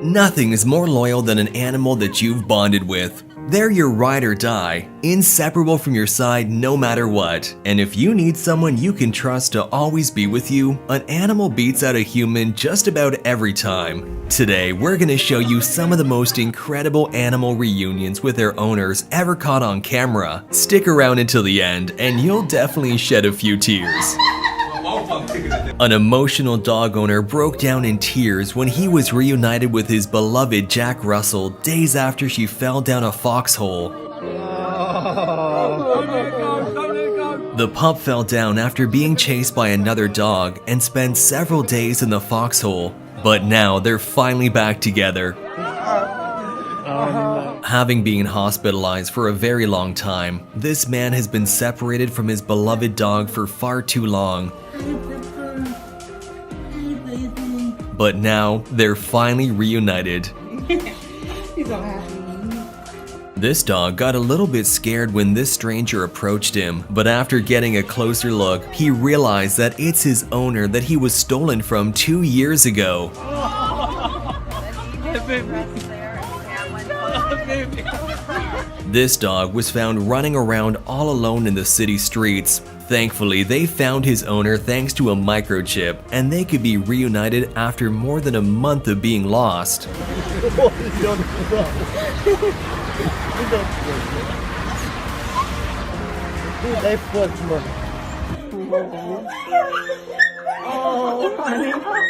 Nothing is more loyal than an animal that you've bonded with. They're your ride or die, inseparable from your side no matter what. And if you need someone you can trust to always be with you, an animal beats out a human just about every time. Today, we're gonna show you some of the most incredible animal reunions with their owners ever caught on camera. Stick around until the end, and you'll definitely shed a few tears. An emotional dog owner broke down in tears when he was reunited with his beloved Jack Russell days after she fell down a foxhole. The pup fell down after being chased by another dog and spent several days in the foxhole, but now they're finally back together. Having been hospitalized for a very long time, this man has been separated from his beloved dog for far too long. But now, they're finally reunited. He's so happy. This dog got a little bit scared when this stranger approached him, but after getting a closer look, he realized that it's his owner that he was stolen from 2 years ago. This dog was found running around all alone in the city streets. Thankfully, they found his owner thanks to a microchip, and they could be reunited after more than a month of being lost.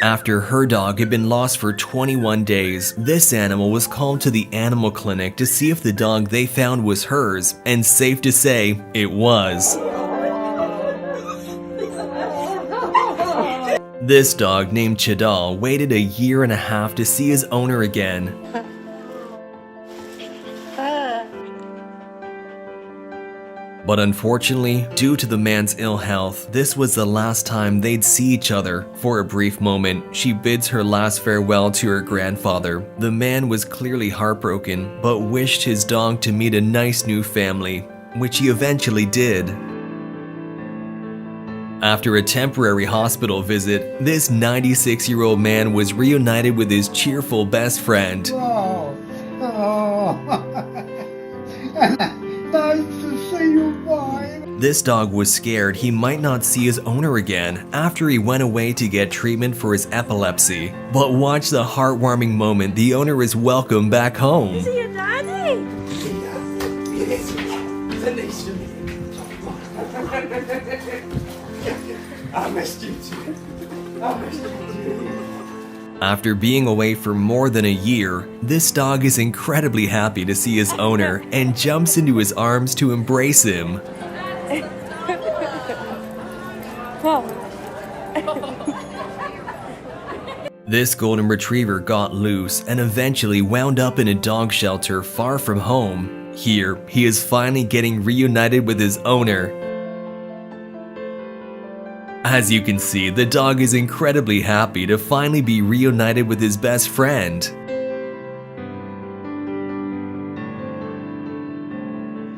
After her dog had been lost for 21 days, this animal was called to the animal clinic to see if the dog they found was hers, and safe to say, it was. This dog named Chadal waited a year and a half to see his owner again. But unfortunately, due to the man's ill health, this was the last time they'd see each other. For a brief moment, she bids her last farewell to her grandfather. The man was clearly heartbroken, but wished his dog to meet a nice new family, which he eventually did. After a temporary hospital visit, this 96-year-old man was reunited with his cheerful best friend. Nice to see you, boy. This dog was scared he might not see his owner again after he went away to get treatment for his epilepsy. But watch the heartwarming moment the owner is welcomed back home. Is he your daddy? I missed you too. I missed you too. After being away for more than a year, this dog is incredibly happy to see his owner and jumps into his arms to embrace him. This golden retriever got loose and eventually wound up in a dog shelter far from home. Here, he is finally getting reunited with his owner. As you can see, the dog is incredibly happy to finally be reunited with his best friend.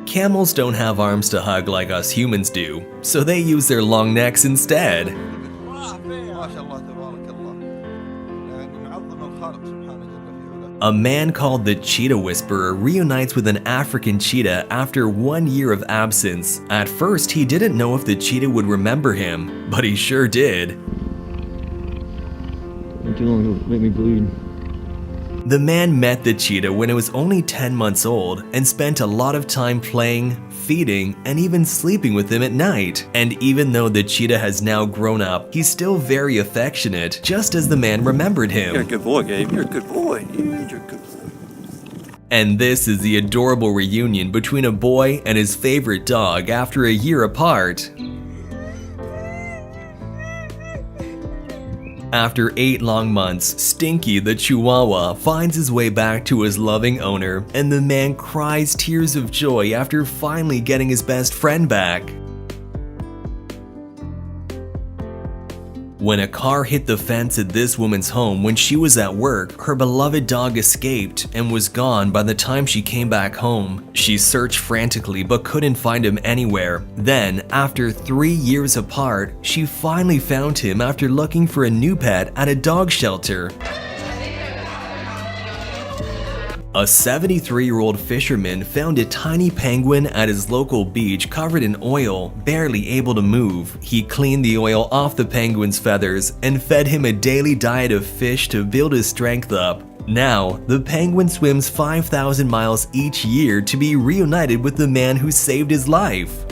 Camels don't have arms to hug like us humans do, so they use their long necks instead. A man called the Cheetah Whisperer reunites with an African cheetah after 1 year of absence. At first, he didn't know if the cheetah would remember him, but he sure did. Too long to make me bleed. The man met the cheetah when it was only 10 months old and spent a lot of time playing, feeding, and even sleeping with him at night. And even though the cheetah has now grown up, he's still very affectionate, just as the man remembered him. You're a good boy, Gabe. You're a good boy. You're a good boy. And this is the adorable reunion between a boy and his favorite dog after a year apart. After 8 long months, Stinky the Chihuahua finds his way back to his loving owner, and the man cries tears of joy after finally getting his best friend back. When a car hit the fence at this woman's home when she was at work, her beloved dog escaped and was gone by the time she came back home. She searched frantically but couldn't find him anywhere. Then, after 3 years apart, she finally found him after looking for a new pet at a dog shelter. A 73-year-old fisherman found a tiny penguin at his local beach covered in oil, barely able to move. He cleaned the oil off the penguin's feathers and fed him a daily diet of fish to build his strength up. Now, the penguin swims 5,000 miles each year to be reunited with the man who saved his life.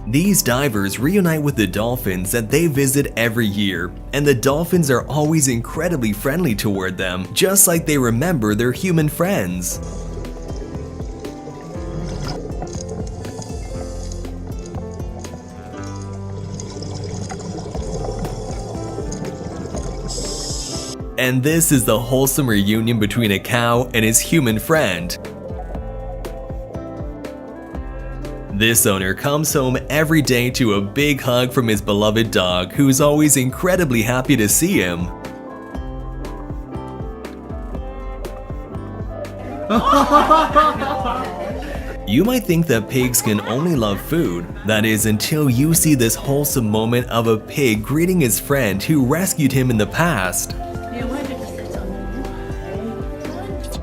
These divers reunite with the dolphins that they visit every year, and the dolphins are always incredibly friendly toward them, just like they remember their human friends. And this is the wholesome reunion between a cow and his human friend. This owner comes home every day to a big hug from his beloved dog, who's always incredibly happy to see him. You might think that pigs can only love food. That is, until you see this wholesome moment of a pig greeting his friend who rescued him in the past.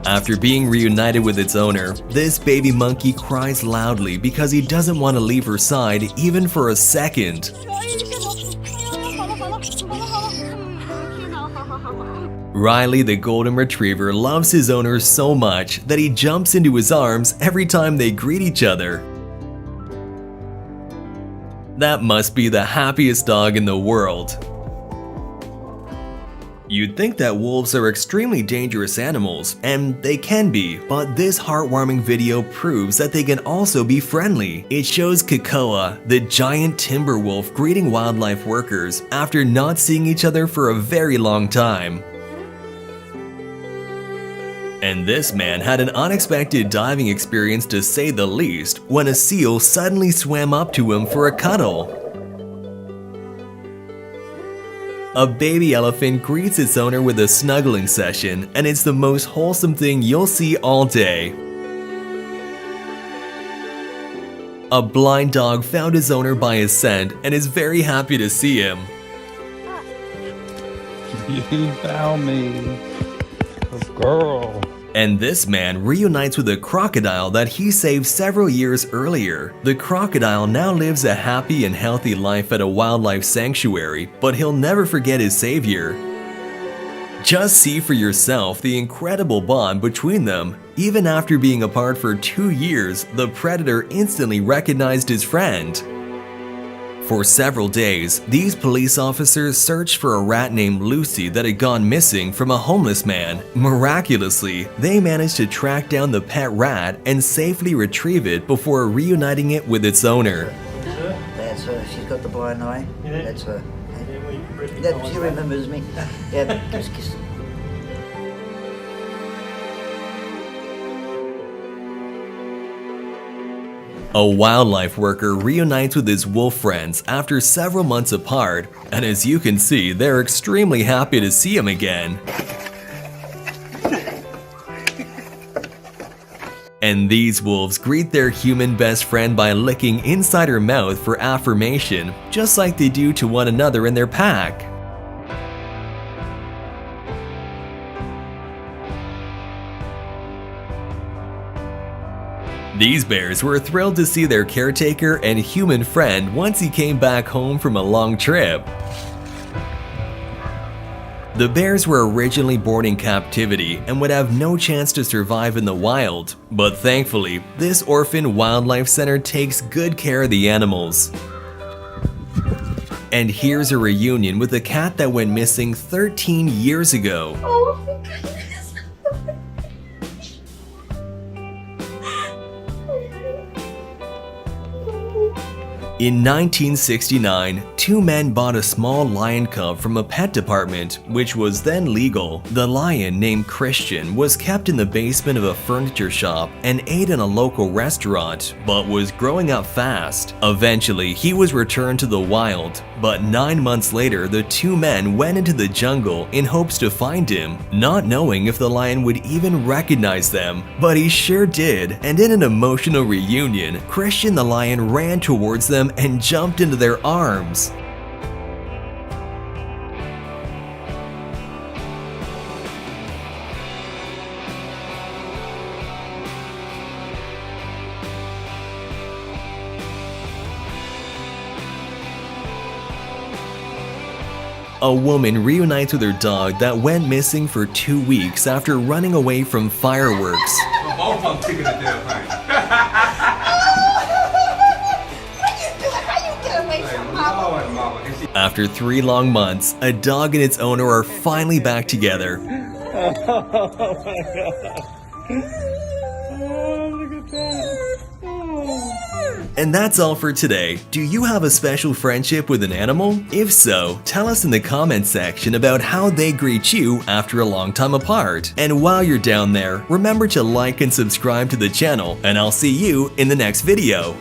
After being reunited with its owner, this baby monkey cries loudly because he doesn't want to leave her side even for a second. Riley the golden retriever loves his owner so much that he jumps into his arms every time they greet each other. That must be the happiest dog in the world. You'd think that wolves are extremely dangerous animals, and they can be, but this heartwarming video proves that they can also be friendly. It shows Kakoa, the giant timber wolf, greeting wildlife workers after not seeing each other for a very long time. And this man had an unexpected diving experience, to say the least, when a seal suddenly swam up to him for a cuddle. A baby elephant greets its owner with a snuggling session, and it's the most wholesome thing you'll see all day. A blind dog found his owner by his scent and is very happy to see him. You found me, good girl. And this man reunites with a crocodile that he saved several years earlier. The crocodile now lives a happy and healthy life at a wildlife sanctuary, but he'll never forget his savior. Just see for yourself the incredible bond between them. Even after being apart for 2 years, the predator instantly recognized his friend. For several days, these police officers searched for a rat named Lucy that had gone missing from a homeless man. Miraculously, they managed to track down the pet rat and safely retrieve it before reuniting it with its owner. That's her. She's got the blind eye. That's her. Yeah, she remembers me. Yeah, kiss. A wildlife worker reunites with his wolf friends after several months apart, and as you can see, they're extremely happy to see him again. And these wolves greet their human best friend by licking inside her mouth for affirmation, just like they do to one another in their pack. These bears were thrilled to see their caretaker and human friend once he came back home from a long trip. The bears were originally born in captivity and would have no chance to survive in the wild, but thankfully, this orphan wildlife center takes good care of the animals. And here's a reunion with a cat that went missing 13 years ago. Oh my goodness. In 1969, 2 men bought a small lion cub from a pet department, which was then legal. The lion, named Christian, was kept in the basement of a furniture shop and ate in a local restaurant, but was growing up fast. Eventually, he was returned to the wild, but 9 months later, the 2 men went into the jungle in hopes to find him, not knowing if the lion would even recognize them. But he sure did, and in an emotional reunion, Christian the lion ran towards them and jumped into their arms. A woman reunites with her dog that went missing for 2 weeks after running away from fireworks. Both of them took it to death, honey. Lord, mama. And she After 3 long months, a dog and its owner are finally back together. And that's all for today. Do you have a special friendship with an animal? If so, tell us in the comments section about how they greet you after a long time apart. And while you're down there, remember to like and subscribe to the channel, and I'll see you in the next video.